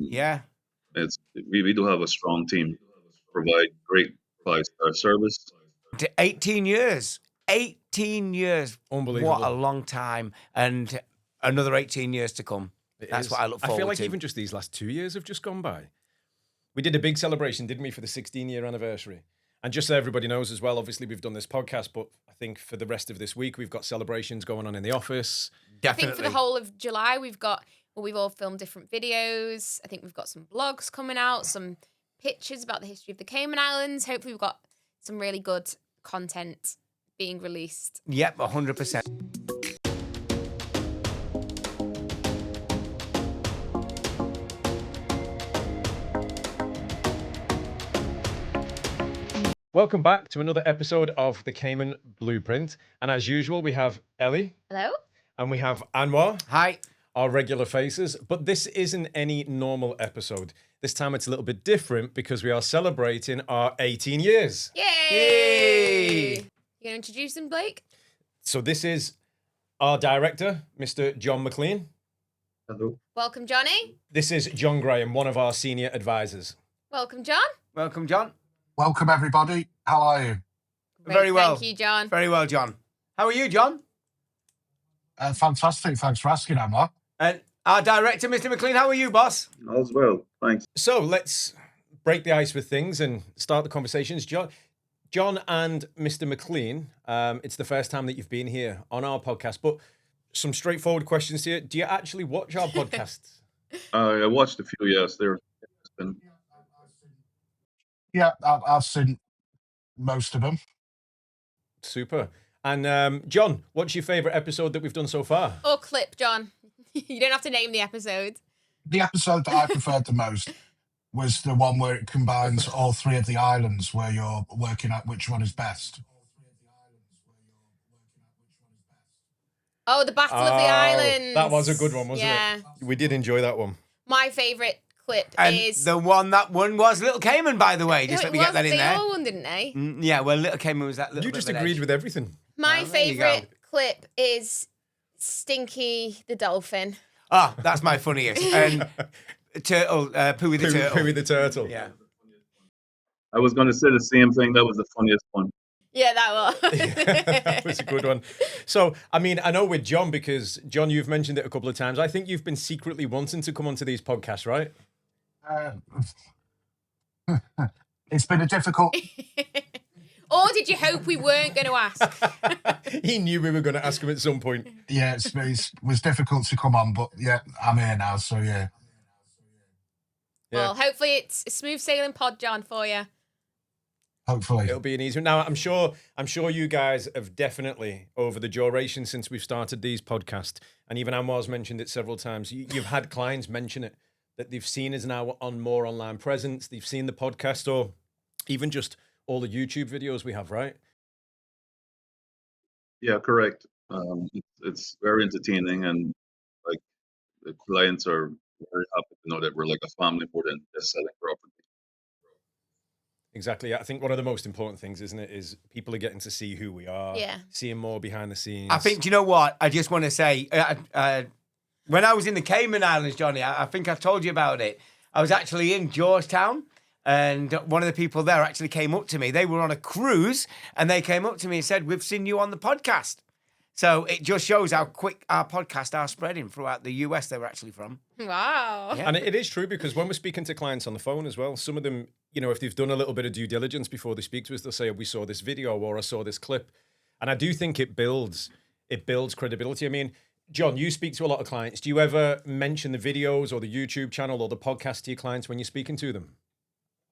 Yeah. We do have a strong team, provide great 5-star service. 18 years. 18 years. Unbelievable. What a long time. And another 18 years to come. That's what I look forward to. I feel like even just these last 2 years have just gone by. We did a big celebration, didn't we, for the 16-year anniversary? And just so everybody knows as well, obviously we've done this podcast, but I think for the rest of this week, we've got celebrations going on in the office. Definitely. I think for the whole of July, we've all filmed different videos. I think we've got some blogs coming out, some pictures about the history of the Cayman Islands. Hopefully we've got some really good content being released. Yep, 100%. Welcome back to another episode of the Cayman Blueprint. And as usual, we have Ellie. Hello. And we have Anwar. Hi. Our regular faces. But this isn't any normal episode. This time it's a little bit different because we are celebrating our 18 years. Yay! You going to introduce him, Blake? So this is our director, Mr. John McClean. Hello. Welcome, Johnny. This is John Graham, one of our senior advisors. Welcome, John. Welcome, John. Welcome, everybody. How are you? Great, Very well. Thank you, John. Very well, John. How are you, John? Fantastic. Thanks for asking, Anwar. And our director, Mr. McClean, how are you, boss? All's well, thanks. So let's break the ice with things and start the conversations. John and Mr. McClean, it's the first time that you've been here on our podcast, but some straightforward questions here. Do you actually watch our podcasts? I watched a few, yes. They're interesting. Yeah, I've seen most of them. Super. And John, what's your favourite episode that we've done so far? Or clip, John. You don't have to name the episode. The episode that I preferred the most was the one where it combines all three of the islands, where you're working out which one is best. Oh, the Battle of the Islands. That was a good one, wasn't it? We did enjoy that one. My favourite clip And is... the one that won was Little Cayman, by the way. Just let me get that in there. They all won, didn't they? Yeah, well, Little Cayman was that little You bit just of an agreed edge. with everything. My there you favourite clip is Stinky the Dolphin. Ah, that's my funniest. And Turtle, Pooey the Turtle. Pooey the Turtle. Yeah. I was going to say the same thing. That was the funniest one. Yeah, that was. That was a good one. So, I mean, I know with John, because John, you've mentioned it a couple of times. I think you've been secretly wanting to come onto these podcasts, right? It's been a difficult... Or did you hope we weren't going to ask? He knew we were going to ask him at some point. Yeah, it was difficult to come on, but yeah, I'm here now, so yeah. Well, hopefully it's a smooth sailing pod, John, for you. Hopefully. It'll be an easy one. Now, I'm sure you guys have definitely, over the duration since we've started these podcasts, and even Anwar's mentioned it several times, you've had clients mention it, that they've seen us now on more online presence, they've seen the podcast, or even just all the YouTube videos we have, right? Yeah, correct. It's very entertaining, and like the clients are very happy to know that we're like a family more than just selling property. Exactly. I think one of the most important things, isn't it, is people are getting to see who we are, seeing more behind the scenes. I think, do you know what? I just want to say, when I was in the Cayman Islands, Johnny, I think I've told you about it. I was actually in Georgetown, and one of the people there actually came up to me. They were on a cruise, and they came up to me and said, "We've seen you on the podcast." So it just shows how quick our podcasts are spreading throughout the US they were actually from. Wow. Yeah. And it is true, because when we're speaking to clients on the phone as well, some of them, you know, if they've done a little bit of due diligence before they speak to us, they'll say, "We saw this video," or "I saw this clip." And I do think it builds credibility. I mean, John, you speak to a lot of clients. Do you ever mention the videos or the YouTube channel or the podcast to your clients when you're speaking to them?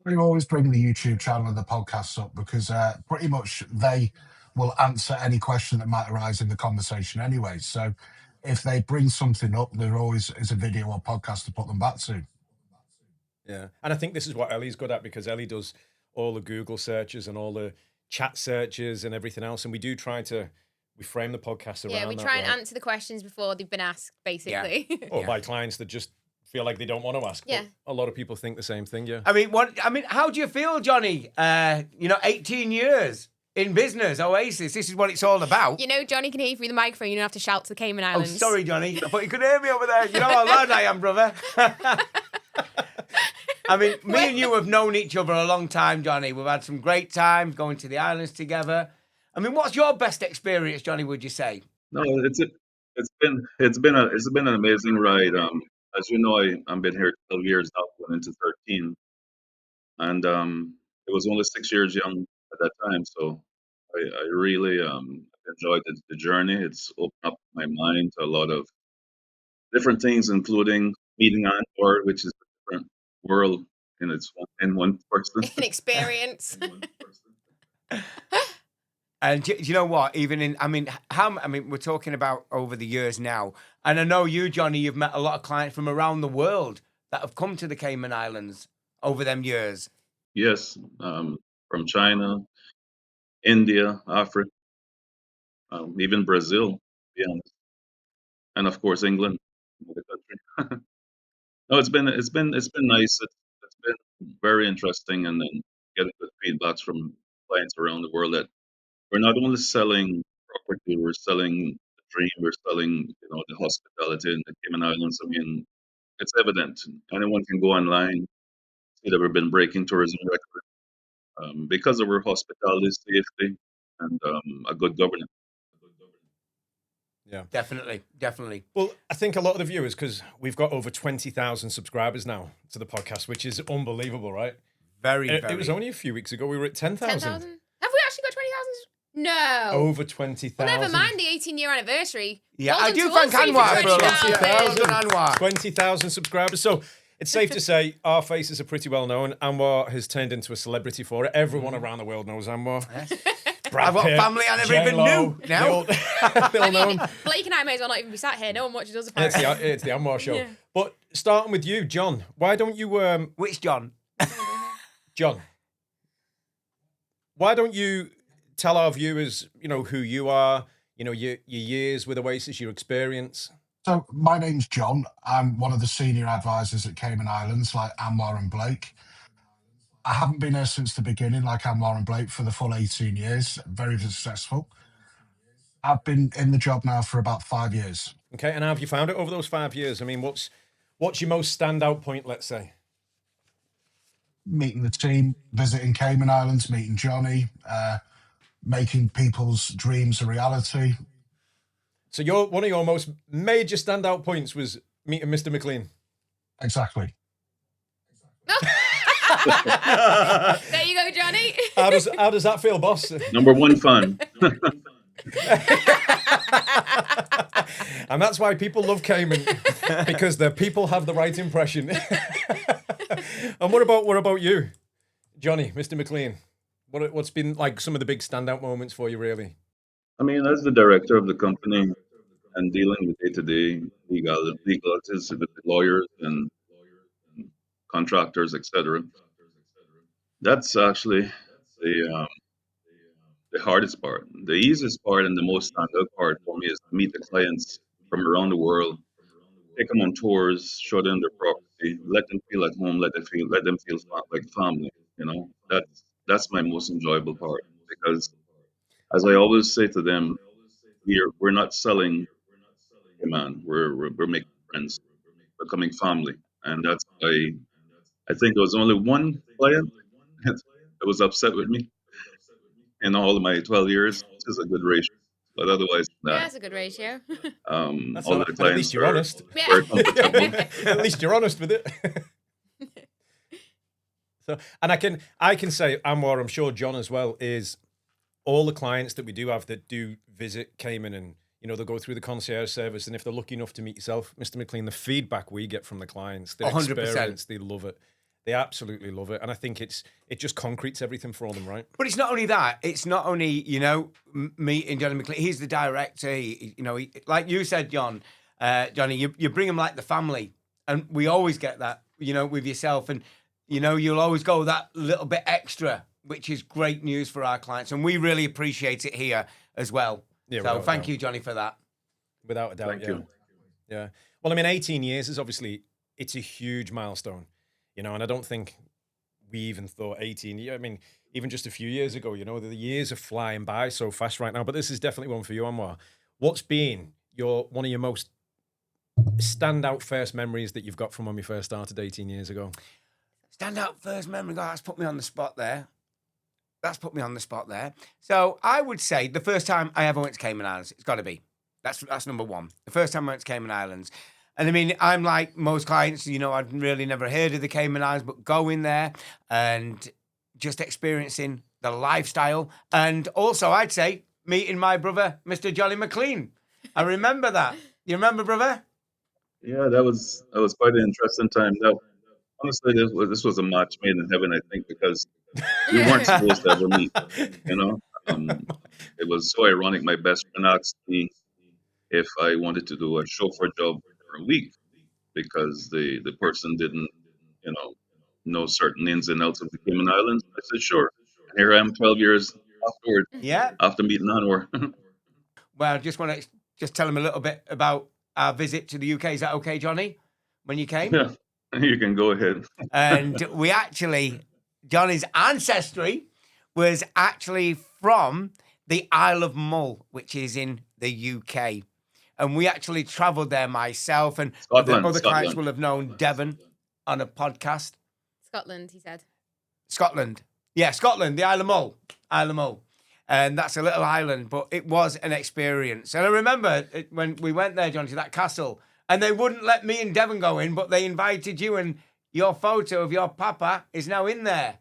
We always bring the YouTube channel and the podcasts up because pretty much they will answer any question that might arise in the conversation anyway. So if they bring something up, there always is a video or podcast to put them back to. Yeah. And I think this is what Ellie's good at, because Ellie does all the Google searches and all the chat searches and everything else. And we do try to, we frame the podcast around that. Yeah, we try and answer the questions before they've been asked, basically. Yeah. Or by clients that just feel like they don't want to ask. Yeah. But a lot of people think the same thing, yeah. I mean, how do you feel, Johnny? 18 years in business, Oasis. This is what it's all about. You know, Johnny can hear you through the microphone. You don't have to shout to the Cayman Oh, Islands. sorry, Johnny. I thought you could hear me over there. You know how loud I am, brother. I mean, me and you have known each other a long time, Johnny. We've had some great times going to the islands together. I mean, what's your best experience, Johnny, would you say? No, it's been an amazing ride. As you know, I've been here 12 years now, going into 13, and it was only 6 years young at that time. So I really enjoyed the journey. It's opened up my mind to a lot of different things, including meeting Anwar, which is a different world in one person. An experience. And do you know what? Even in, I mean, we're talking about over the years now. And I know you, Johnny, you've met a lot of clients from around the world that have come to the Cayman Islands over them years. Yes, from China, India, Africa, even Brazil, to be honest, and of course England, the country. No, it's been nice. It's been very interesting, and then getting good feedbacks from clients around the world that we're not only selling property, we're selling the dream, we're selling the hospitality in the Cayman Islands. I mean, it's evident. Anyone can go online, see that we've been breaking tourism records because of our hospitality, safety, and a good governance. Yeah. Definitely. Well, I think a lot of the viewers, because we've got over 20,000 subscribers now to the podcast, which is unbelievable, right? Very. It was only a few weeks ago we were at 10,000. 10,000? Have we actually got 20,000? No. Over 20,000. Well, never mind the 18-year anniversary. Yeah, Well I done do to thank us, Steve, for Anwar for 20,000. 20,000. Anwar. 20,000 subscribers. So it's safe to say our faces are pretty well known. Anwar has turned into a celebrity for it. Everyone around the world knows Anwar. Yes. Brad I've got Pitt, family I never even J-Lo, knew now. Bill known. Blake and I may as well not even be sat here. No one watches us It's apparently. the Anwar show. Yeah. But starting with you, John, why don't you, Which John? John, why don't you tell our viewers, who you are, your years with Oasis, your experience? So my name's John. I'm one of the senior advisors at Cayman Islands, like Anwar and Blake. I haven't been here since the beginning, like Anwar and Blake, for the full 18 years. Very successful. I've been in the job now for about 5 years. Okay, and how have you found it over those 5 years? I mean, what's your most standout point, let's say? Meeting the team, visiting Cayman Islands, meeting Johnny, making people's dreams a reality. So one of your most major standout points was meeting Mr. McClean. Exactly. There you go, Johnny. How does that feel, boss? Number one, fun. And that's why people love Cayman, because the people have the right impression. And what about you, Johnny, Mr. McClean? What's been like some of the big standout moments for you, really? I mean, as the director of the company and dealing with day-to-day legalities with lawyers and contractors, etc., that's actually the hardest part. The easiest part and the most standout part for me is to meet the clients from around the world, take them on tours, show them their property, let them feel at home, let them feel like family. That's my most enjoyable part, because, as I always say to them, we're not selling a man. We're making friends, becoming family, and that's why I think there was only one client that was upset with me in all of my 12 years, which is a good ratio. But otherwise, Yeah, that's a good ratio. That's all not- the but at least clients you're honest. are comfortable. At least you're honest with it. So, and I can say, Anwar, I'm sure John as well, is all the clients that we do have that do visit Cayman, and they'll go through the concierge service, and if they're lucky enough to meet yourself, Mr. McClean, the feedback we get from the clients, their 100%. experience, they love it. They absolutely love it, and I think it just concretes everything for them, right? But it's not only that. It's not only, meeting Johnny McClean. He's the director. Like you said, Johnny, you bring him like the family. And we always get that, with yourself. And, you'll always go that little bit extra, which is great news for our clients. And we really appreciate it here as well. Yeah, so thank you, Johnny, for that. Without a doubt, Thank you. Yeah. Well, I mean, 18 years is obviously, it's a huge milestone, and I don't think we even thought 18 years. I mean, even just a few years ago, the years are flying by so fast right now, but this is definitely one for you, Anwar. What's been one of your most standout first memories that you've got from when we first started 18 years ago? Standout first memory. God, that's put me on the spot there. So I would say the first time I ever went to Cayman Islands, it's got to be. That's number one. The first time I went to Cayman Islands. And I mean, I'm like most clients, I'd really never heard of the Cayman Islands, but going there and just experiencing the lifestyle. And also, I'd say, meeting my brother, Mr. Johnny McClean. I remember that. You remember, brother? Yeah, that was quite an interesting time. That honestly, this was a match made in heaven, I think, because we weren't supposed to ever meet. It was so ironic. My best friend asked me if I wanted to do a chauffeur job for a week because the person didn't, know certain ins and outs of the Cayman Islands. I said, sure. And here I am 12 years afterward, Yeah. after meeting Anwar. Well, I just want to just tell him a little bit about our visit to the UK. Is that okay, Johnny? When you came? Yeah, you can go ahead. And we actually, Johnny's ancestry was actually from the Isle of Mull, which is in the UK. And we actually travelled there, myself and other clients will have known Devon on a podcast. Scotland, he said. Scotland. Yeah, Scotland, the Isle of Mull. And that's a little island, but it was an experience. And I remember when we went there, John, to that castle, and they wouldn't let me and Devon go in, but they invited you, and your photo of your papa is now in there.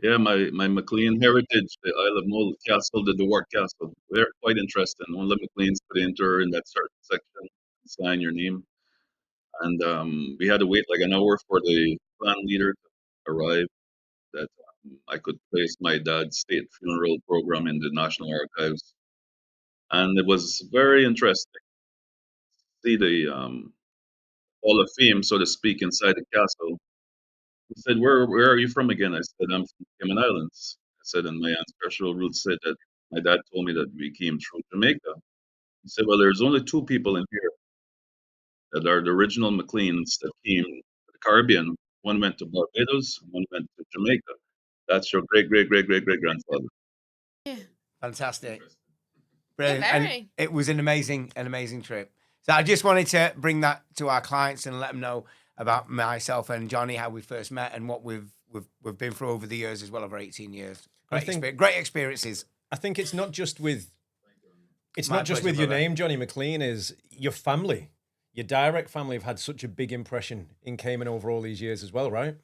Yeah, my McLean heritage, the Isle of Mull Castle, the Dewar Castle. They're quite interesting. Only McLeans could enter in that certain section, sign your name. And we had to wait like an hour for the clan leader to arrive, that I could place my dad's state funeral program in the National Archives. And it was very interesting to see the Hall of Fame, so to speak, inside the castle. He said, where are you from again? I said, I'm from Cayman Islands. I said, and my ancestral roots said that my dad told me that we came through Jamaica. He said, well, there's only two people in here that are the original McLeans that came to the Caribbean. One went to Barbados, one went to Jamaica. That's your great, great, great, great, great grandfather. Yeah. Fantastic. Brilliant. Yeah, and it was an amazing trip. So I just wanted to bring that to our clients and let them know about myself and Johnny, how we first met and what we've been through over the years as well, over 18 years. Great experiences. I think it's not just with My your pleasure, name, Johnny McClean, is your family. Your direct family have had such a big impression in Cayman over all these years as well, right?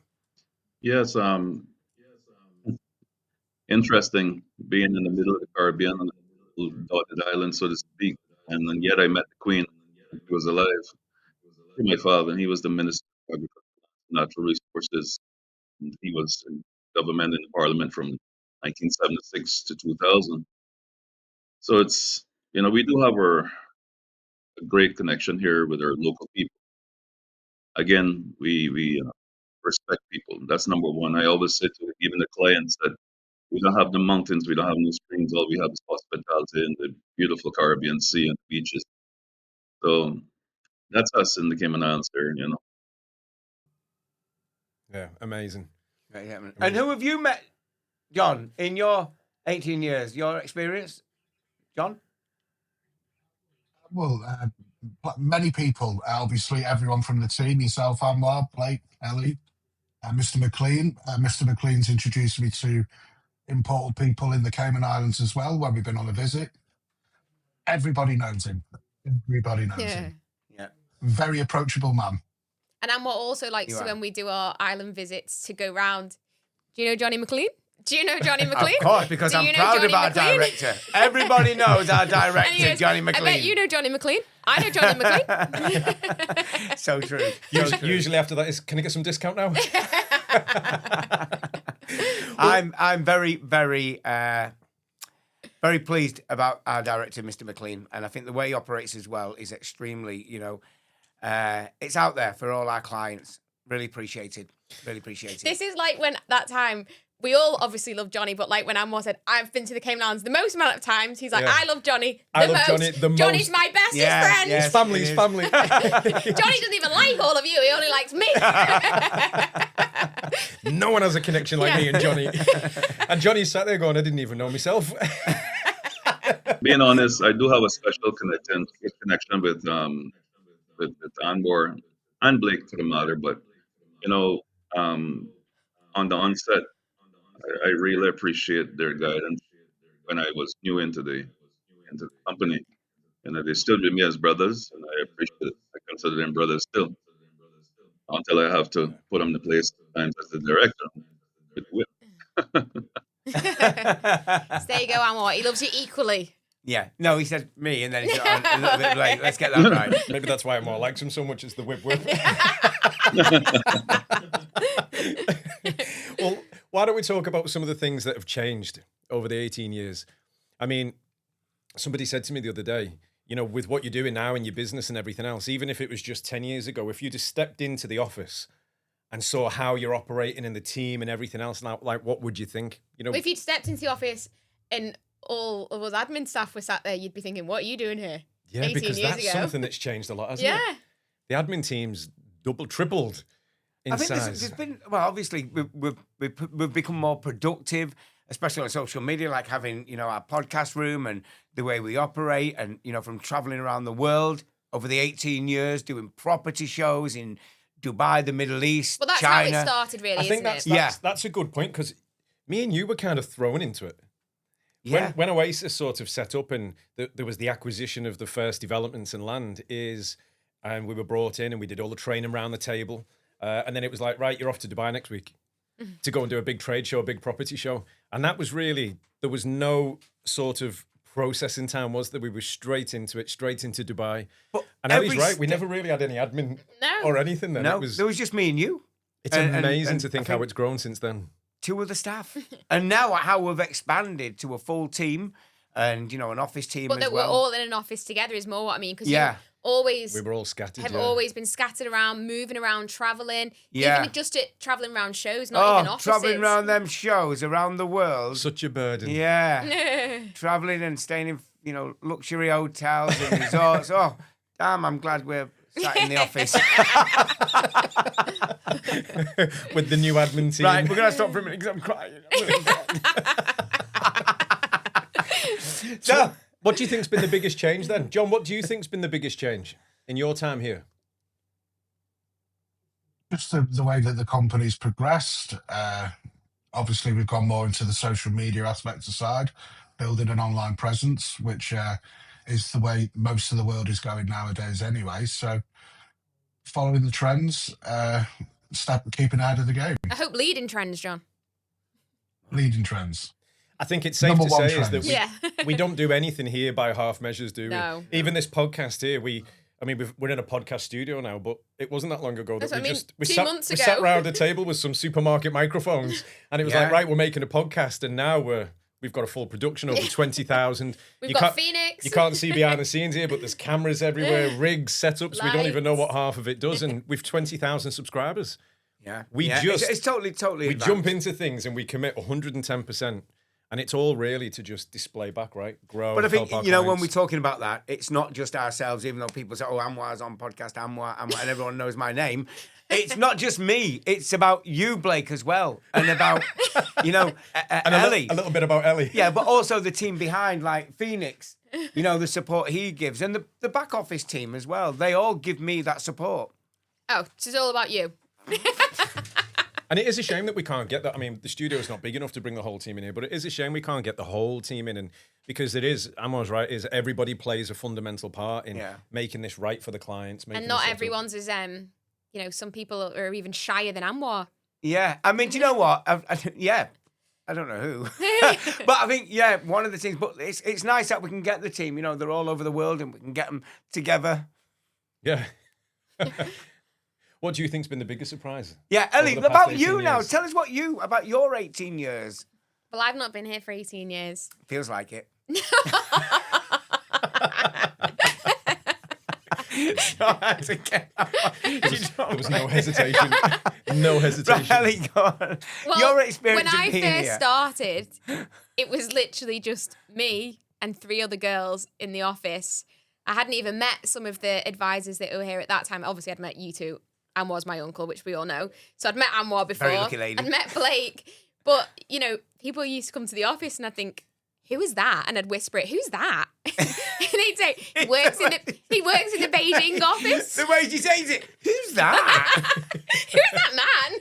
Yes, interesting being in the middle of the Caribbean on a little dotted island, so to speak. And then yet I met the Queen. He was alive. My father, and he was the Minister of Agriculture and Natural Resources. And he was in government and Parliament from 1976 to 2000. So it's, we do have a great connection here with our local people. Again, we respect people. That's number one. I always say to even the clients that we don't have the mountains, we don't have no streams. All we have is hospitality and the beautiful Caribbean Sea and beaches. So that's us in the Cayman Islands there, Yeah, amazing. Yeah. And who have you met, John, in your 18 years, your experience, John? Well, many people, obviously everyone from the team, yourself, Anwar, Blake, Ellie, Mr. McClean. Mr. McClean's introduced me to important people in the Cayman Islands as well when we've been on a visit. Everybody knows him. Him. Yeah. Very approachable man. And Anwar also likes to, when we do our island visits, to go round. Do you know Johnny McClean? Do you know Johnny McClean? Of course, because I'm proud of our director. Everybody knows our director, goes, Johnny McClean. I bet you know Johnny McClean. I know Johnny McClean. So true. Usually after that is, can I get some discount now? I'm very, very, very pleased about our director, Mr. McClean, and I think the way he operates as well is extremely, it's out there for all our clients. Really appreciated. This is like when that time. We all obviously love Johnny, but like when Anwar said, I've been to the Cayman Islands the most amount of times, he's like, I love Johnny the most. Johnny's my bestest friend. Yes, His family. Johnny doesn't even like all of you. He only likes me. No one has a connection like me and Johnny. And Johnny sat there going, I didn't even know myself. Being honest, I do have a special connection with Anwar and Blake for the matter, but on the onset, I really appreciate their guidance when I was new into the company. And they stood with me as brothers, and I appreciate it. I consider them brothers still, until I have to put them in place sometimes as the director. With whip. So there you go, Anwar. He loves you equally. Yeah. No, he said me, and then he said, a little bit late. Let's get that right. Maybe that's why Anwar likes him so much. It's the whip. Well, why don't we talk about some of the things that have changed over the 18 years? I mean, somebody said to me the other day, you know, with what you're doing now in your business and everything else, even if it was just 10 years ago, if you just stepped into the office and saw how you're operating in the team and everything else, now, like, what would you think? You know, If you'd stepped into the office and all of us admin staff were sat there, you'd be thinking, what are you doing here? yeah, 18 because years that's ago. something that's changed a lot, hasn't Yeah. it? The admin team's tripled in I think size. there's been, well, obviously we've become more productive, especially on social media, like having, you know, our podcast room and the way we operate, and, you know, from traveling around the world over the 18 years, doing property shows in Dubai, the Middle East, Well, that's China. how it started, really, I think isn't that's, it? that's a good point, because me and you were kind of thrown into it. Yeah. When Oasis sort of set up and there was the acquisition of the first developments and land, and we were brought in and we did all the training around the table. And then it was like, right, you're off to Dubai next week to go and do a big trade show, a big property show. And that was really, there was no sort of processing time, was there? We were straight into it, straight into Dubai. But And Ellie's every right, we never really had any admin No. or anything then. No, It was, there was just me and you. it's and- amazing and to I think how it's grown since then. Two of the staff. And now how we've expanded to a full team and, you know, an office team But as that well. we're all in an office together is more what I mean. Because Yeah. you always We were all scattered. have yeah. always been scattered around, moving around, traveling. Yeah. Even just at traveling around shows, not even offices. traveling around them shows around the world. Such a burden. Yeah. Traveling and staying in, you know, luxury hotels and resorts. Oh, damn, I'm glad we're sat in the office. With the new admin team. Right, we're going to stop for a minute because I'm crying. So, what do you think's been the biggest change then? John, what do you think's been the biggest change in your time here? Just the way that the company's progressed. Obviously, we've gone more into the social media aspect aside, building an online presence, which is the way most of the world is going nowadays anyway. So following the trends, keeping ahead of the game, I hope leading trends, John. leading trends. I think it's safe Number to one say is that trend. we, Yeah. we don't do anything here by half measures, do we? No. Even this podcast here, we're in a podcast studio now, but it wasn't that long ago That's that what I mean. we 2 sat, months we ago. sat around a table with some supermarket microphones, and it was Yeah. like, right, we're making a podcast, and now we've got a full production over 20,000. We've You got can't- Phoenix. You can't see behind the scenes here, but there's cameras everywhere, rigs, setups. We don't even know what half of it does, and we've 20,000 subscribers. Yeah. We yeah. just- It's totally We advanced. jump into things and we commit 110%. And it's all really to just display back, right? Grow. But I think, help our you know, when clients. we're talking about that, it's not just ourselves, even though people say, oh, Anwar's on podcast, Anwar, and everyone knows my name. It's not just me. It's about you, Blake, as well. And about, you know, And Ellie. a little bit about Ellie. Yeah, but also the team behind, like Phoenix, you know, the support he gives. And the back office team as well. They all give me that support. Oh, this is all about you. And it is a shame that we can't get that. I mean, the studio is not big enough to bring the whole team in here, but it is a shame we can't get the whole team in. And because it is, Anwar's right, is everybody plays a fundamental part in making this right for the clients. And not everyone's as, you know, some people are even shyer than Anwar. Yeah. I mean, do you know what? I don't know who. But I think, one of the things, but it's nice that we can get the team, you know, they're all over the world and we can get them together. Yeah. What do you think's been the biggest surprise? Yeah, Ellie, over the past about 18 you now. years? Tell us about your 18 years. Well, I've not been here for 18 years. Feels like it. There was no hesitation. No hesitation. Right, Ellie, go on. Well, Your experience when I of being first here. started, it was literally just me and 3 other girls in the office. I hadn't even met some of the advisors that were here at that time. Obviously, I'd met you two. Anwar's my uncle, which we all know. So I'd met Anwar before. Very lucky lady. I'd met Blake. But, you know, people used to come to the office and I'd think, who is that? And I'd whisper it, who's that? And they'd say, he works in the Beijing office. The way she says it, who's that? Who's that man?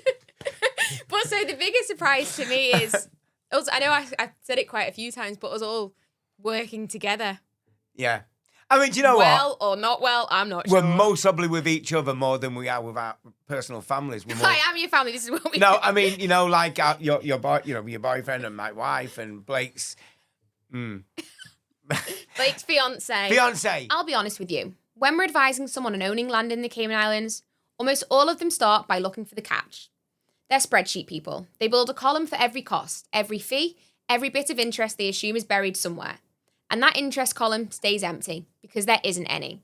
But so the biggest surprise to me is, also, I know I've said it quite a few times, but us all working together. Yeah. I mean, do you know what? Well or not well, I'm not We're sure. most probably with each other more than we are with our personal families. We're more... I am your family. This is what we No, do. I mean, you know, like your your boyfriend and my wife and Blake's Blake's fiance. fiance. I'll be honest with you. When we're advising someone on owning land in the Cayman Islands, almost all of them start by looking for the catch. They're spreadsheet people. They build a column for every cost, every fee, every bit of interest they assume is buried somewhere. And that interest column stays empty because there isn't any.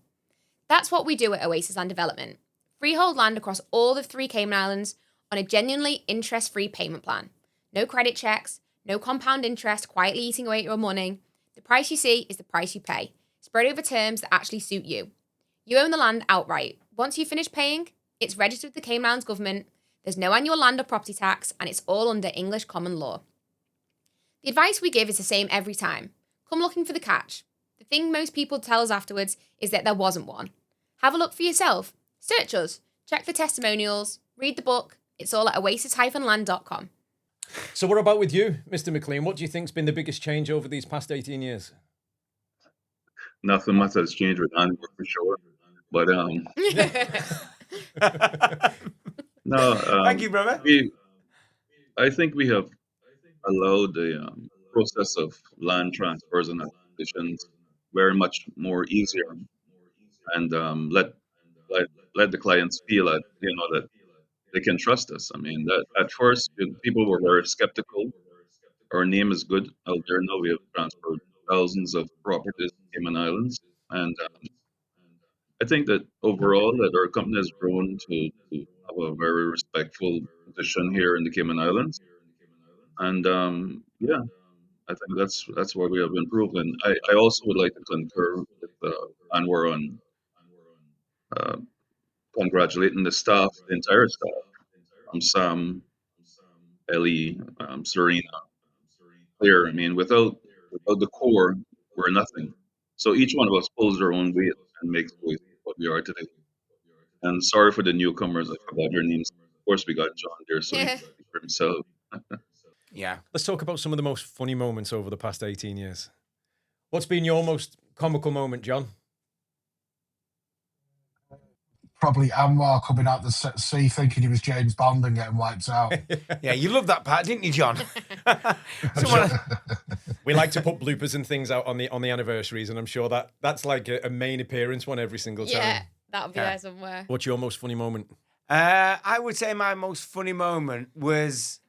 That's what we do at Oasis Land Development. Freehold land across all the 3 Cayman Islands on a genuinely interest-free payment plan. No credit checks, no compound interest quietly eating away at your money. The price you see is the price you pay, spread over terms that actually suit you. You own the land outright. Once you finish paying, it's registered with the Cayman Islands government, there's no annual land or property tax, and it's all under English common law. The advice we give is the same every time. Come looking for the catch. The thing most people tell us afterwards is that there wasn't one. Have a look for yourself. Search us. Check the testimonials. Read the book. It's all at oasis-land.com. So what about with you, Mr. McClean? What do you think's been the biggest change over these past 18 years? Nothing much has changed with Anwar for sure. But no. Thank you, brother. I think we have allowed the process of land transfers and acquisitions very much more easier, and let the clients feel that that they can trust us. I mean, that at first people were very skeptical. Our name is good out there now. We have transferred thousands of properties in Cayman Islands, and I think that overall that our company has grown to have a very respectful position here in the Cayman Islands, and yeah, I think that's where we have improved. And I also would like to concur with Anwar on uh, congratulating the staff, the entire staff, Sam, Ellie, Serena, Claire. I mean, without the core, we're nothing. So each one of us pulls their own weight and makes what we are today. And sorry for the newcomers, I forgot their names. Of course, we got John there, so he can speak for himself. Yeah. Let's talk about some of the most funny moments over the past 18 years. What's been your most comical moment, John? Probably Anwar coming out the sea thinking he was James Bond and getting wiped out. Yeah, you loved that part, didn't you, John? We like to put bloopers and things out on the anniversaries, and I'm sure that's like a main appearance one every single time. Yeah, that'll be there somewhere. What's your most funny moment? I would say my most funny moment was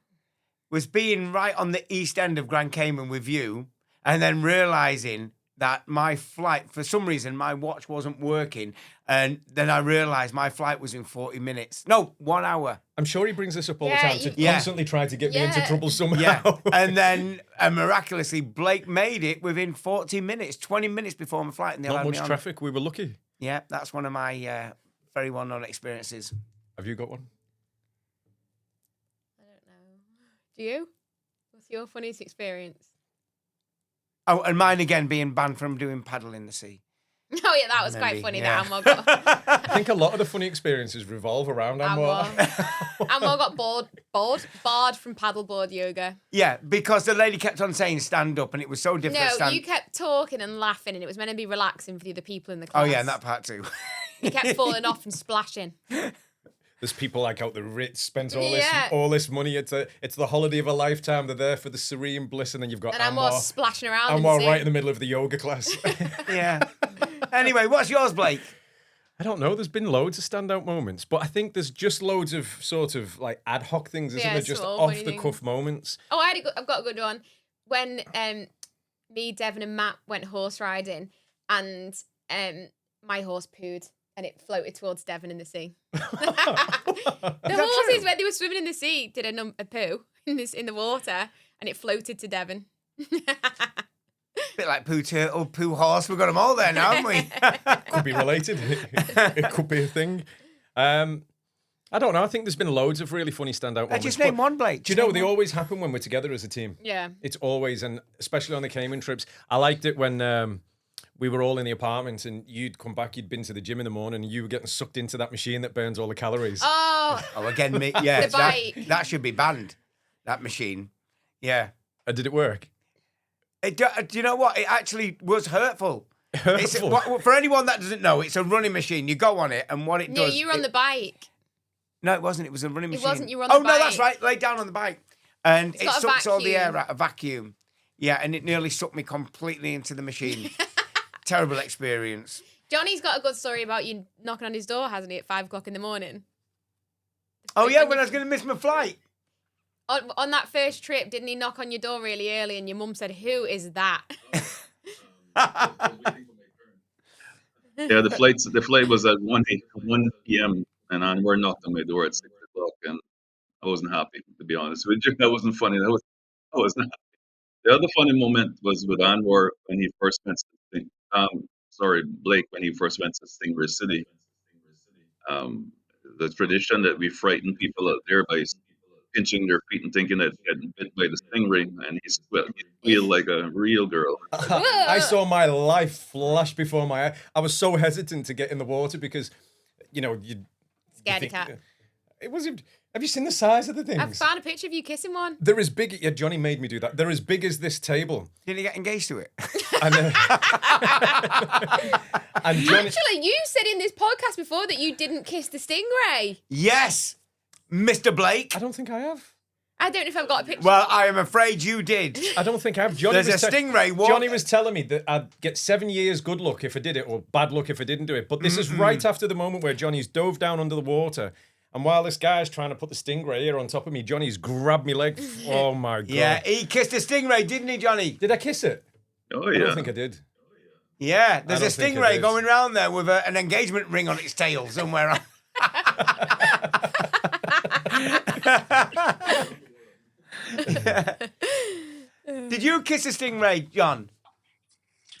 being right on the east end of Grand Cayman with you, and then realizing that my flight, for some reason, my watch wasn't working. And then I realized my flight was in 40 minutes. No, 1 hour. I'm sure he brings this up all the Yeah, time to yeah. constantly try to get me into Yeah. trouble somehow. Yeah. And then miraculously, Blake made it within 40 minutes, 20 minutes before my flight. And they Not allowed me much on. traffic. We were lucky. Yeah, that's one of my very well-known experiences. Have you got one? I don't know. Do you? What's your funniest experience? Oh, and mine again being banned from doing paddle in the sea. Oh yeah, that was Maybe, quite funny yeah. that Anwar got. I think a lot of the funny experiences revolve around Anwar. Anwar got barred from paddleboard yoga. Yeah, because the lady kept on saying stand up, and it was so difficult to No, stand. you kept talking and laughing, and it was meant to be relaxing for the other people in the Oh class. yeah, and that part too. You kept falling off and splashing. There's people like out the Ritz spends Yeah. all this money. It's the holiday of a lifetime. They're there for the serene bliss, and then you've got And Anwar splashing around. Anwar in right in the middle of the yoga class. Yeah. Anyway, what's yours, Blake? I don't know. There's been loads of standout moments, but I think there's just loads of sort of like ad hoc things, isn't Yeah, there? Just small off funny the cuff things. moments. Oh, I've got a good one. When me, Devon, and Matt went horse riding, and my horse pooed, and it floated towards Devon in the sea. The horses, true? when they were swimming in the sea, did a poo in the water, and it floated to Devon. Bit like poo turtle, poo horse. We've got them all there now, haven't we? Could be related. It could be a thing. I don't know. I think there's been loads of really funny standout moments. Just name but one, Blake. Do you know, they always happen when we're together as a team. Yeah. It's always, and especially on the Cayman trips. I liked it when we were all in the apartment and you'd come back, you'd been to the gym in the morning and you were getting sucked into that machine that burns all the calories. Oh, Again, me, yeah, The bike. that should be banned, that machine. Yeah. Did it work? Do you know what? It actually was hurtful. Hurtful? For anyone that doesn't know, it's a running machine. You go on it, and what it yeah, does... you were on the bike. No, it wasn't. It was a running machine. wasn't, you were on the Oh, no, that's bike. right. Lay down on the bike. And it got a sucks all the air vacuum. out, a vacuum. Yeah, and it nearly sucked me completely into the machine. Terrible experience. Johnny's got a good story about you knocking on his door, hasn't he, at 5 o'clock in the morning? Oh, yeah, when I was going to miss my flight. On that first trip, didn't he knock on your door really early and your mum said, "Who is that?" Yeah, the flight was at 1 p.m. and Anwar knocked on my door at 6 o'clock, and I wasn't happy, to be honest with you. That wasn't funny. I wasn't happy. The other funny moment was with Anwar when he first went to Blake when he first went to Stingray City. The tradition that we frighten people out there by pinching their feet and thinking that they're getting bit by the stingray, and he squealed like a real girl. I saw my life flash before my eye. I was so hesitant to get in the water because, you Scaredy cat. It wasn't. Have you seen the size of the things? I've found a picture of you kissing one. They're as big. Yeah, Johnny made me do that. They're as big as this table. Didn't you get engaged to it? And, and Johnny, Actually, you said in this podcast before that you didn't kiss the stingray. Yes, Mr. Blake. I don't think I have. I don't know if I've got a picture. Well, I am afraid you did. I don't think I have. Johnny There's was a stingray walk. Johnny was telling me that I'd get 7 years good luck if I did it, or bad luck if I didn't do it. But this is right after the moment where Johnny's dove down under the water. And while this guy's trying to put the stingray here on top of me, Johnny's grabbed me leg. Oh, my God. Yeah, he kissed a stingray, didn't he, Johnny? Did I kiss it? Oh, I yeah. don't think I did. Yeah, there's a don't think it stingray is. going around there with an engagement ring on its tail somewhere. Did you kiss a stingray, John?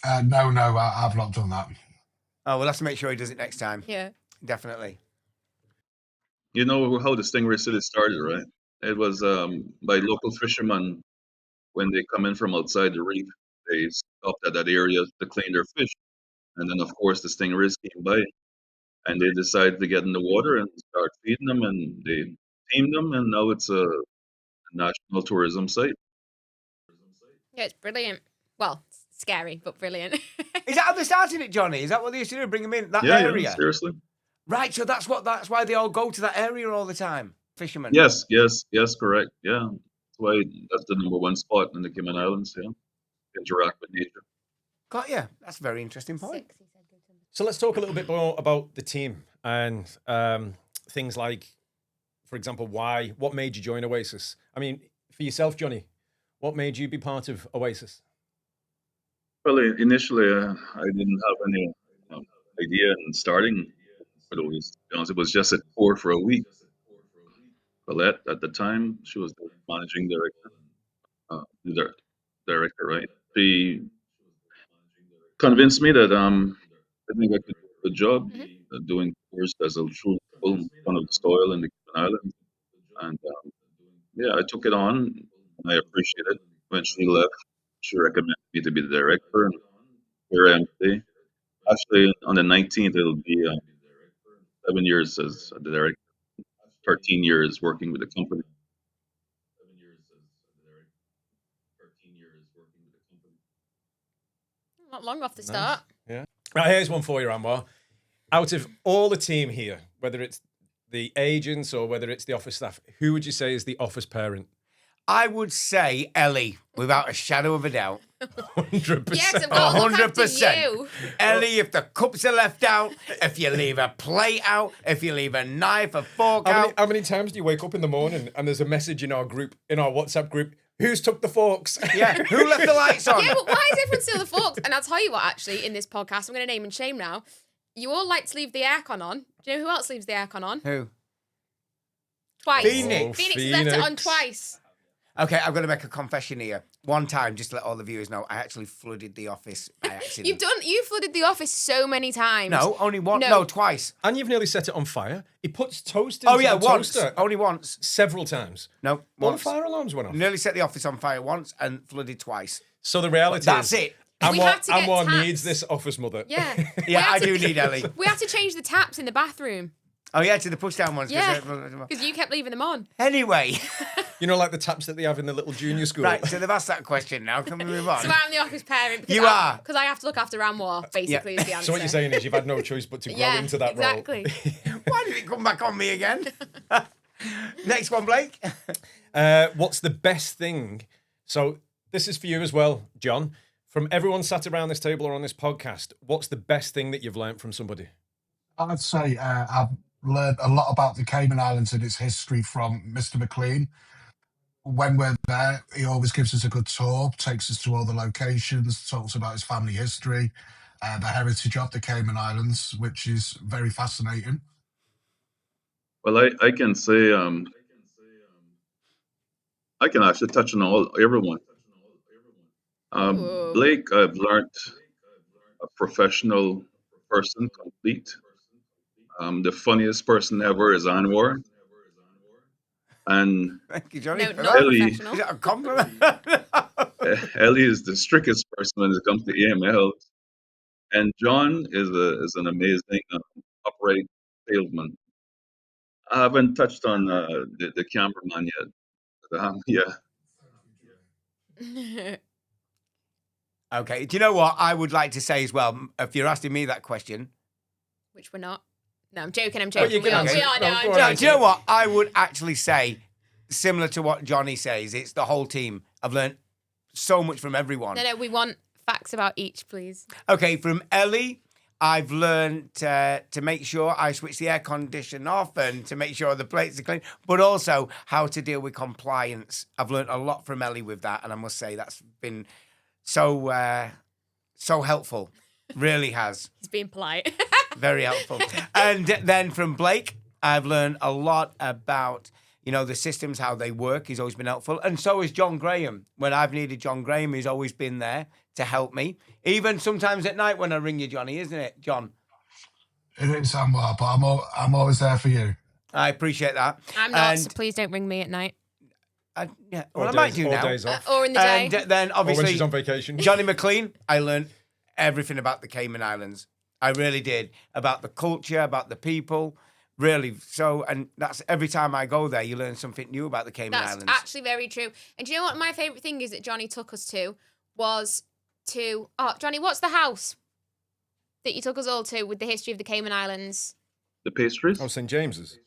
No, I've not done that. Oh, we'll have to make sure he does it next time. Yeah. Definitely. You know how the Stingray City started, right? It was by local fishermen when they come in from outside the reef. They stopped at that area to clean their fish. And then, of course, the stingrays came by and they decided to get in the water and start feeding them, and they tamed them, and now it's a national tourism site. Yeah, it's brilliant. Well, scary, but brilliant. Is that how they started it, Johnny? Is that what they used to do? Bring them in that Yeah, area? seriously. Right, so that's why they all go to that area all the time. Fishermen. Yes, correct. Yeah. That's why that's the #1 spot in the Cayman Islands, yeah. Interact with nature. Got you. That's a very interesting point. So let's talk a little bit more about the team and things like, for example, what made you join Oasis? I mean, for yourself, Johnny, what made you be part of Oasis? Well, initially, I didn't have any idea in starting with Oasis. To be honest, it was just a tour for a week. Colette, at the time, she was the managing director, right? She convinced me that I think I could do a good job doing tours as a true one of the soil in the Cayman Islands. And yeah, I took it on, and I appreciate it. When she left, she recommended me to be the director, and here I am today. Actually, on the 19th, it'll be 7 years as the director, 13 years working with the company. Not long off the start. Yeah. Right, here's one for you, Anwar. Out of all the team here, whether it's the agents or whether it's the office staff, who would you say is the office parent? I would say Ellie, without a shadow of a doubt. 100%. Yes, I've got to look after 100%. you. Ellie, if the cups are left out, if you leave a plate out, if you leave a knife, a fork out. How many times do you wake up in the morning and there's a message in our WhatsApp group, who's took the forks? Yeah, who left the lights on? Yeah, but why is everyone steal the forks? And I'll tell you what, actually, in this podcast, I'm going to name and shame now. You all like to leave the aircon on. Do you know who else leaves the aircon on? Who? Twice. Phoenix. Phoenix has left it on twice. Okay, I'm going to make a confession here. One time, just to let all the viewers know, I actually flooded the office by accident. You flooded the office so many times. No, only one. No. No, twice. And you've nearly set it on fire. He puts toast into Oh, yeah, the once. toaster Only once. several times. No, All the once. fire alarms went off. Nearly set the office on fire once and flooded twice. So the reality That's is, it. We had to get Anwar taps. needs this office mother. Yeah. Yeah, I do need Ellie. We had to change the taps in the bathroom. Oh, yeah, to the push-down ones. Yeah. Because you kept leaving them on. Anyway. You know, like the taps that they have in the little junior school. Right, so they've asked that question now. Can we move on? So I'm the office parent. Because You are. Because I have to look after Anwar, basically, is the answer. So what you're saying is you've had no choice but to grow into that exactly. role. Why did it come back on me again? Next one, Blake. What's the best thing? So this is for you as well, John. From everyone sat around this table or on this podcast, what's the best thing that you've learned from somebody? I'd say I've learned a lot about the Cayman Islands and its history from Mr. McClean. When we're there, he always gives us a good tour, takes us to all the locations, talks about his family history, the heritage of the Cayman Islands, which is very fascinating. Well, I can say I can actually touch on everyone. Ooh. Blake, I've learned a professional person, complete. The funniest person ever is Anwar. And Thank you, Johnny. No, for not that. Ellie. Is professional. that a compliment? Ellie is the strictest person when it comes to EML. And John is an amazing upright salesman. I haven't touched on the cameraman yet. Yeah. Okay, do you know what I would like to say as well? If you're asking me that question, Which we're not. No, I'm joking. I'm you joking. can We are. answer We it. are. No, No, I'm go on, no, joking. do you know what I would actually say? Similar to what Johnny says, it's the whole team. I've learned so much from everyone. No, we want facts about each, please. Okay, from Ellie, I've learned to make sure I switch the air condition off and to make sure the plates are clean, but also how to deal with compliance. I've learned a lot from Ellie with that, and I must say that's been so helpful. Really has. He's being polite. Very helpful. And then from Blake, I've learned a lot about, the systems, how they work. He's always been helpful. And so is John Graham. When I've needed John Graham, he's always been there to help me. Even sometimes at night when I ring you, Johnny, isn't it, John? It is Anwar, but I'm always there for you. I appreciate that. I'm not, And so please don't ring me at night. I might do now. Days off. Or in the day. And then Or when obviously, she's on vacation. Johnny McClean, I learned everything about the Cayman Islands. I really did. About the culture, about the people. Really. So, and that's every time I go there, you learn something new about the Cayman That's Islands. actually very true. And do you know what my favourite thing is that Johnny took us to was to... Oh, Johnny, what's the house that you took us all to with the history of the Cayman Islands? The pastries? Oh, St. James's.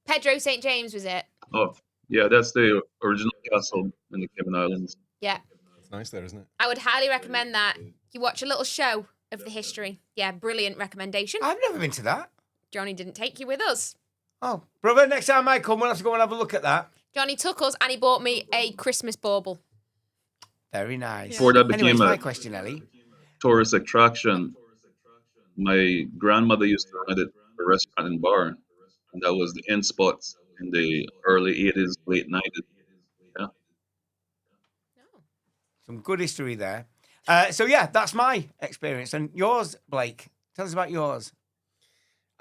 Pedro St. James, was it? Oh, yeah, that's the original castle in the Cayman Islands. Yeah. It's nice there, isn't it? I would highly recommend that. You watch a little show of the history. Yeah, brilliant recommendation. I've never been to that. Johnny didn't take you with us. Oh, brother, next time I come, we'll have to go and have a look at that. Johnny took us and he bought me a Christmas bauble. Very nice. Before that Anyways, became my a question, Ellie. tourist attraction, my grandmother used to run it a restaurant and bar, and that was the end spots in the early 80s, late 90s. Yeah. Some good history there. So, yeah, that's my experience. And yours, Blake. Tell us about yours.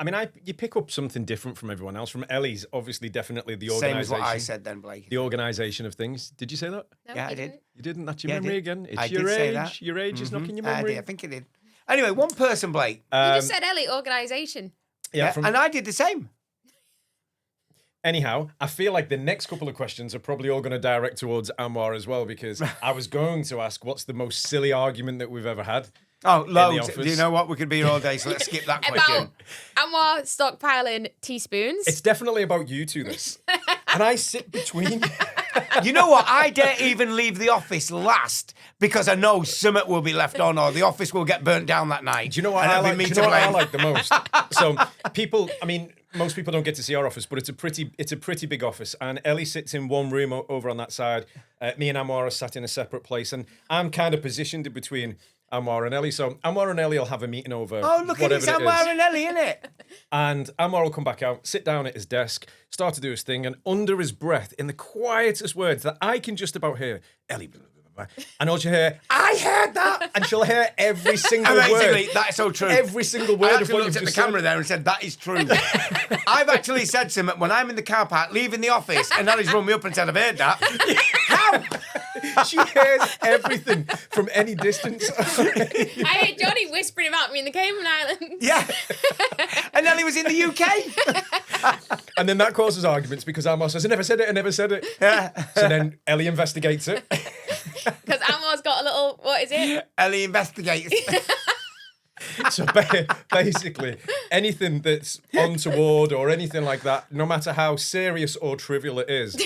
I mean, you pick up something different from everyone else. From Ellie's, obviously, definitely the Same as organisation. what I said then, Blake. The organisation of things. Did you say that? No, Yeah, he I did. didn't. You didn't? That's your Yeah, I memory did. again? It's I your did say age. that. Your age is knocking your I memory. did. I think it did. Anyway, one person, Blake. You just said Ellie, organisation. Yeah, And I did the same. Anyhow, I feel like the next couple of questions are probably all going to direct towards Anwar as well, because I was going to ask, what's the most silly argument that we've ever had? Oh, loads. office. Do you know what? We could be here all day, so let's skip that question. About Anwar stockpiling teaspoons. It's definitely about you two, this. And I sit between... You know what? I dare even leave the office last because I know something will be left on or the office will get burnt down that night. Do you know what And I it'll be like? me Do you to know what I blame. like the most? So people, I mean, most people don't get to see our office, but it's a pretty big office. And Ellie sits in one room over on that side. Me and Anwar are sat in a separate place, and I'm kind of positioned in between Anwar and Ellie. So Anwar and Ellie will have a meeting over. Oh, look at whatever it, it Anwar is. and Ellie, innit? And Anwar will come back out, sit down at his desk, start to do his thing, and under his breath, in the quietest words that I can just about hear, Ellie, blah, blah, blah, blah. And all she'll hear, I heard that, and she'll hear every single Amazingly, word. that's so true. Every single word I of actually what looked you've at the just said. camera there and said, that is true. I've actually said something when I'm in the car park, leaving the office, and Ellie's run me up and said, I've heard that. How? She hears everything from any distance. I heard Johnny whispering about me in the Cayman Islands. Yeah. And Ellie was in the UK. And then that causes arguments because Anwar says, I never said it. Yeah. So then Ellie investigates it. Because Anwar's got a little, what is it? Ellie investigates. So basically, anything that's untoward or anything like that, no matter how serious or trivial it is,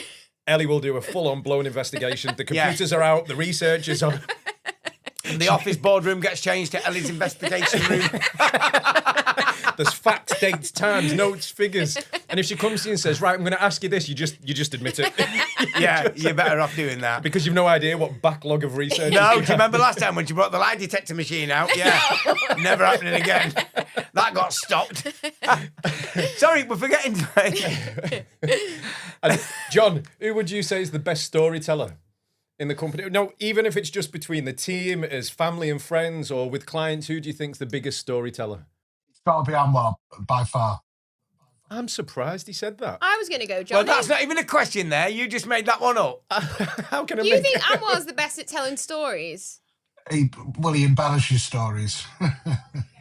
Ellie will do a full-on blown investigation. The computers are out, the research is on. The office boardroom gets changed to Ellie's investigation room. There's facts, dates, times, notes, figures. And if she comes to you and says, right, I'm going to ask you this, you just admit it. Yeah, you're better off doing that. Because you've no idea what backlog of research. No, do you remember last time when she brought the lie detector machine out? Yeah, never happening again. That got stopped. Sorry, we're forgetting. And John, who would you say is the best storyteller in the company? No, even if it's just between the team, as family and friends, or with clients, who do you think's the biggest storyteller? It's got to be Anwar by far. I'm surprised he said that. I was going to go Johnny. Well, that's not even a question there. You just made that one up. How can I You make think Anwar's the best at telling stories? He embellishes stories.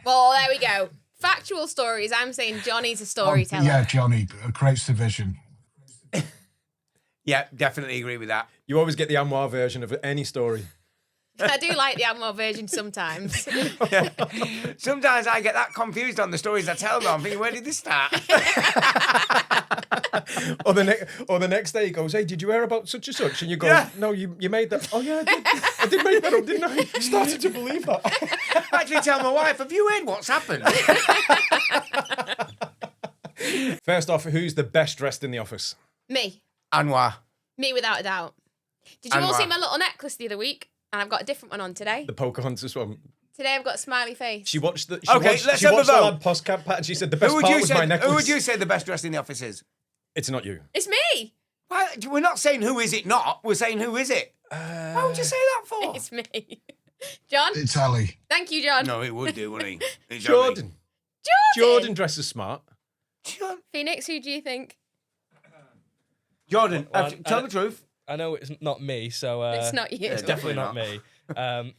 Well, there we go. Factual stories. I'm saying Johnny's a storyteller. Yeah, Johnny creates the vision. Yeah, definitely agree with that. You always get the Anwar version of any story. I do like the Anwar version sometimes. Sometimes I get that confused on the stories I tell them. I'm thinking, where did this start? Or the next day he goes, hey, did you hear about such and such? And you go, Yeah. no, you made that. Oh, yeah, I did. I did make that up, didn't I? I started to believe that. I actually tell my wife, have you heard what's happened? First off, who's the best dressed in the office? Me. Anwar. Me without a doubt. Did you all Anwar. see my little necklace the other week? And I've got a different one on today. The Pocahontas one. Today I've got a smiley face. She watched the. Okay, let's she have a watched the vote. lad podcast and she said the best Who would, part you was say, my necklace. who would you say the best dressed in the office is? It's not you. It's me. Why, we're not saying who is it not. We're saying who is it. Why would you say that for? It's me. John? It's Ellie. Thank you, John. No, it would do, wouldn't he? It's Jordan. Jordan dresses smart. Ellie. Phoenix, who do you think? Jordan, Well, tell the truth. I know it's not me, so It's not you. it's definitely not me.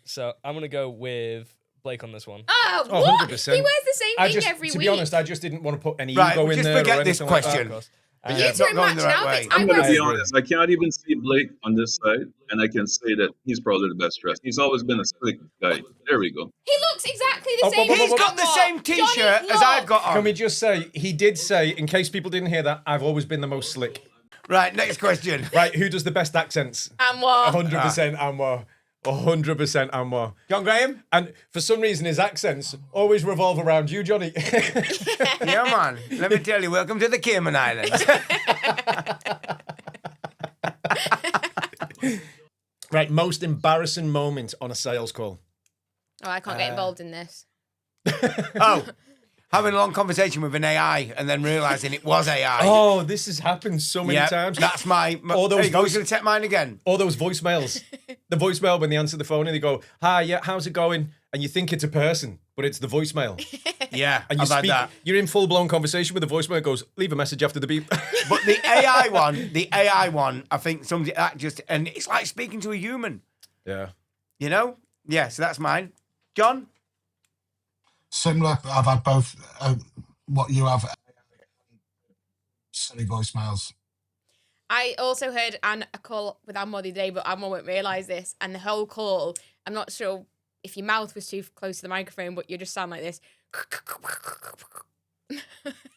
So I'm gonna go with Blake on this one. Oh, Oh, what? 100%. He wears the same thing every to week. be honest, I just didn't want to put any Right, ego in just there. forget or this anything like that. question. Of course. You It's two not are going the matching right outfits. way. I'm going to be wear- honest. I can't even see Blake on this side, and I can say that he's probably the best dressed. He's always been a slick guy. There we go. He looks exactly the Oh, same. whoa, as whoa, He's whoa. got the Anwar. same T-shirt Johnny, as I've look. got on. Can we just say, he did say, in case people didn't hear that, I've always been the most slick. Right, next question. Right, who does the best accents? Anwar. 100% Anwar. 100% Anwar. John Graham? And for some reason, his accents always revolve around you, Johnny. Yeah, man. Let me tell you, welcome to the Cayman Islands. Right, most embarrassing moment on a sales call. Oh, I can't get involved in this. Oh, having a long conversation with an AI and then realising it was AI. Oh, this has happened so many Yeah, times. That's my All those there you go. voice- He's going to take mine again. All those voicemails. The voicemail when they answer the phone and they go, hi, yeah, how's it going? And you think it's a person, but it's the voicemail. Yeah, And you I've had speak, that. you're in full-blown conversation with the voicemail. It goes, leave a message after the beep. But the AI one, I think somebody that just, and it's like speaking to a human, Yeah. you know? Yeah, so that's mine. John? Similar. I've had both. What you have, silly voicemails. I also heard a call with Anwar the other day, but Anwar won't realise this. And the whole call, I'm not sure if your mouth was too close to the microphone, but you just sound like this.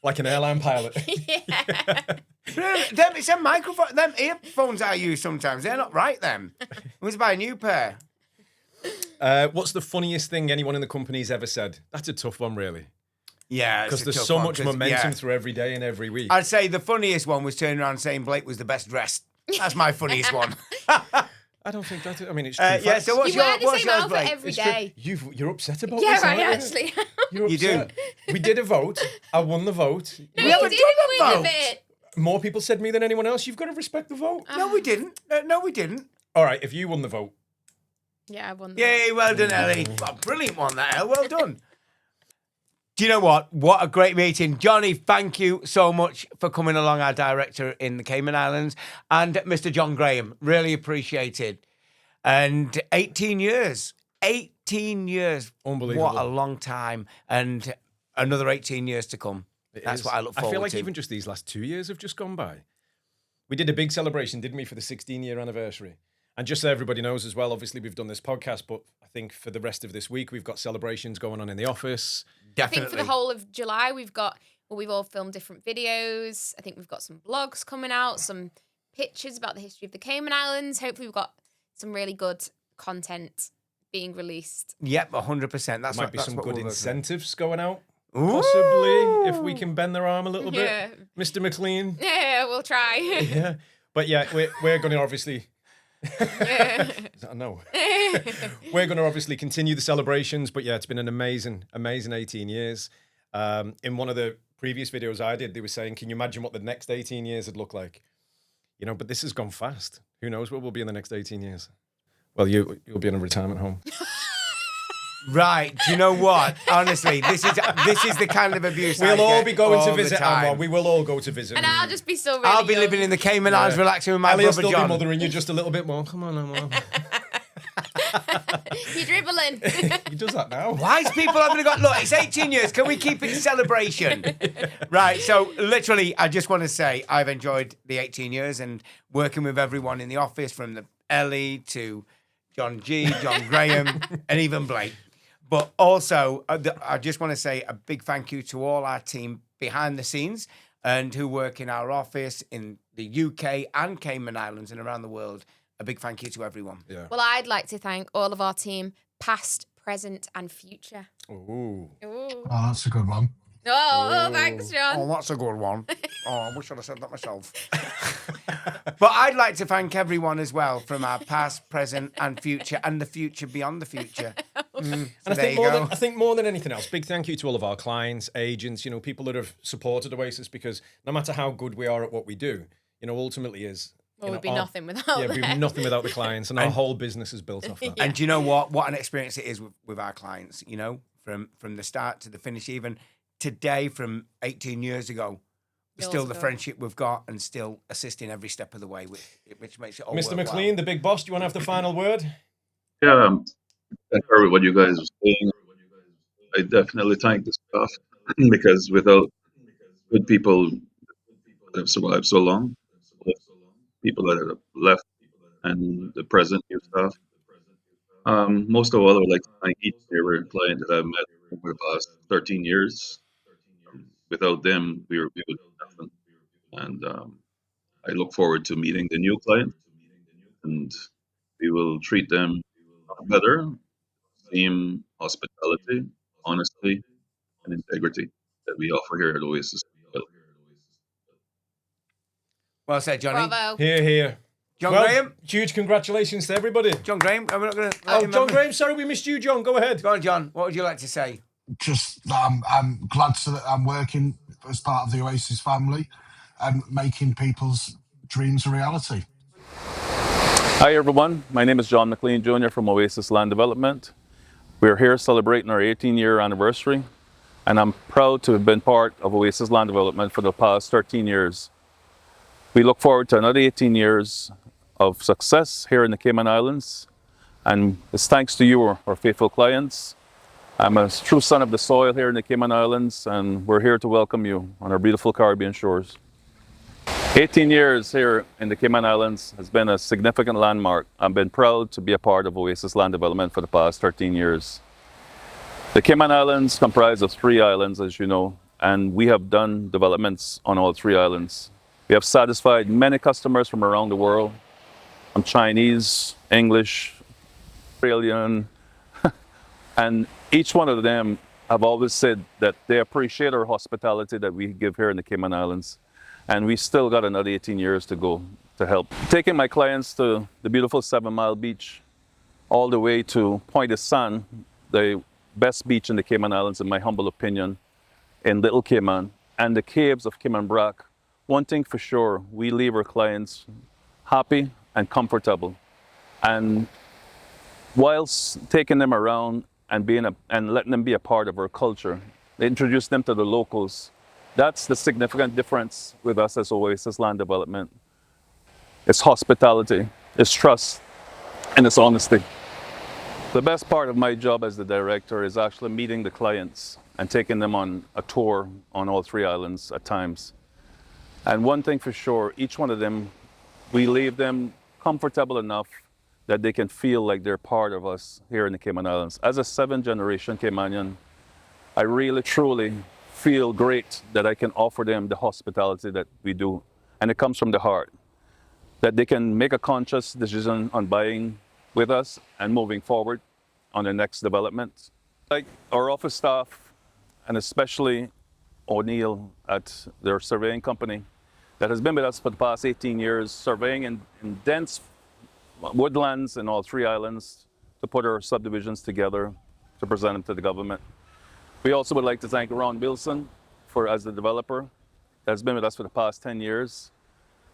Like an airline pilot. Yeah. Really? It's a microphone. Them earphones I use sometimes, they're not right, them. I was buy a new pair. What's the funniest thing anyone in the company's ever said? That's a tough one, really. Yeah, it's Because a there's tough so one, much 'cause, momentum yeah. through every day and every week. I'd say the funniest one was turning around saying Blake was the best dressed. That's my funniest one. I don't think that's it. I mean, it's true Yeah, facts. so what's You wear your, the what's same yours, outfit Blake? every It's true. day. You're upset about Yeah, this, right, aren't you? actually. You're You do. upset. We did a vote. I won the vote. No, We you haven't didn't done a win the vote. bit. More people said me than anyone else. You've got to respect the vote. No, we didn't. No, we didn't. All right, if you won the vote. Yeah, I won that. Yay, well done, Ellie. Oh, brilliant one, that, Elle. Well done. Do you know what? What a great meeting. Johnny, thank you so much for coming along, our director in the Cayman Islands. And Mr. John Graham, really appreciated. And 18 years. 18 years. Unbelievable. What a long time. And another 18 years to come. That's what I look forward to. I feel like even just these last 2 years have just gone by. We did a big celebration, didn't we, for the 16-year anniversary? And just so everybody knows as well, obviously we've done this podcast, but I think for the rest of this week, we've got celebrations going on in the office. Definitely. I think for the whole of July, we've all filmed different videos. I think we've got some blogs coming out, some pictures about the history of the Cayman Islands. Hopefully we've got some really good content being released. Yep, 100%. There That's might be some good incentives incentives going out, possibly, if we can bend their arm a little bit. Yeah. Mr. McClean. Yeah, we'll try. Yeah. But yeah, we're going to obviously... Yeah. No. We're going to obviously continue the celebrations, but yeah, it's been an amazing 18 years. In one of the previous videos I did, they were saying, can you imagine what the next 18 years would look like? You know, but this has gone fast. Who knows what will be in the next 18 years? Well, you'll be in a retirement home. Right. Do you know what? Honestly, this is the kind of abuse We'll I all get be going all to the visit time. Anwar. We will all go to visit. And I'll just be so really I'll be young. living in the Cayman Islands, relaxing with my Ellie will brother still John. be mothering you just a little bit more. Come on, Anwar. You're dribbling. He does that now. Why is people having a go? Look, it's 18 years. Can we keep it celebration? Right. So, literally, I just want to say I've enjoyed the 18 years and working with everyone in the office, from the Ellie to John G, John Graham, and even Blake. But also, I just want to say a big thank you to all our team behind the scenes and who work in our office in the UK and Cayman Islands and around the world. A big thank you to everyone. Yeah. Well, I'd like to thank all of our team, past, present, and future. Ooh. Ooh. Oh, that's a good one. Oh, thanks, John. Oh, that's a good one. Oh, I wish I'd have said that myself. But I'd like to thank everyone as well, from our past, present, and future, and the future beyond the future. So And there you go. I think more than anything else, big thank you to all of our clients, agents, you know, people that have supported Oasis, because no matter how good we are at what we do, you know, ultimately is... Well, you we'd know, be our- nothing without Yeah, we'd be them. nothing without the clients, and our whole business is built off that. And do you know what? What an experience it is with our clients, you know, from the start to the finish, even today from 18 years ago. Years Still the ago. friendship we've got and still assisting every step of the way, which makes it all Mr. worthwhile. McClean, the big boss, do you want to have the final word? Yeah, I heard what you guys were saying. I definitely thank the staff because without good people that have survived so long, people that have left, and the present new staff. Most of all, I would like to thank each and every client that I've met over the past 13 years. Without them, we would do nothing. And I look forward to meeting the new client, and we will treat them better. Same hospitality, honesty, and integrity that we offer here at Oasis. Well said, Johnny. Bravo. Here. John Well, Graham. huge congratulations to everybody. John Graham. We're not going to. Oh, John Graham, sorry we missed you, John. Go ahead. Go on, John. What would you like to say? Just that I'm glad that I'm working as part of the Oasis family and making people's dreams a reality. Hi everyone, my name is John McClean Jr. from Oasis Land Development. We're here celebrating our 18-year anniversary, and I'm proud to have been part of Oasis Land Development for the past 13 years. We look forward to another 18 years of success here in the Cayman Islands, and it's thanks to you, our faithful clients. I'm a true son of the soil here in the Cayman Islands, and we're here to welcome you on our beautiful Caribbean shores. 18 years here in the Cayman Islands has been a significant landmark. I've been proud to be a part of Oasis Land Development for the past 13 years. The Cayman Islands comprise of 3 islands, as you know, and we have done developments on all 3 islands. We have satisfied many customers from around the world, from Chinese, English, Australian, and each one of them have always said that they appreciate our hospitality that we give here in the Cayman Islands. And we still got another 18 years to go to help. Taking my clients to the beautiful 7 Mile Beach, all the way to Point de San, the best beach in the Cayman Islands, in my humble opinion, in Little Cayman, and the caves of Cayman Brac. One thing for sure, we leave our clients happy and comfortable. And whilst taking them around and letting them be a part of our culture, introduce them to the locals. That's the significant difference with us as Oasis Land Development. It's hospitality, it's trust, and its honesty. The best part of my job as the director is actually meeting the clients and taking them on a tour on all 3 islands at times. And one thing for sure, each one of them, we leave them comfortable enough that they can feel like they're part of us here in the Cayman Islands. As a 7th-generation Caymanian, I really, truly feel great that I can offer them the hospitality that we do. And it comes from the heart, that they can make a conscious decision on buying with us and moving forward on the next development. Like our office staff, and especially O'Neill at their surveying company, that has been with us for the past 18 years, surveying in dense woodlands in all 3 islands to put our subdivisions together to present them to the government. We also would like to thank Ron Wilson as the developer that has been with us for the past 10 years.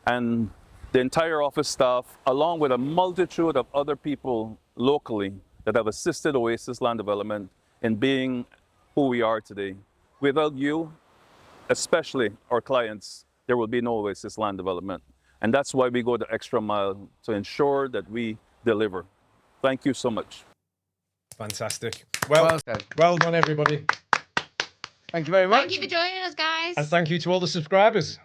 And the entire office staff, along with a multitude of other people locally that have assisted Oasis Land Development in being who we are today. Without you, especially our clients, there will be no Oasis Land Development. And that's why we go the extra mile to ensure that we deliver. Thank you so much. Fantastic. Well said. Well done, everybody. Thank you very much. Thank you for joining us, guys. And thank you to all the subscribers.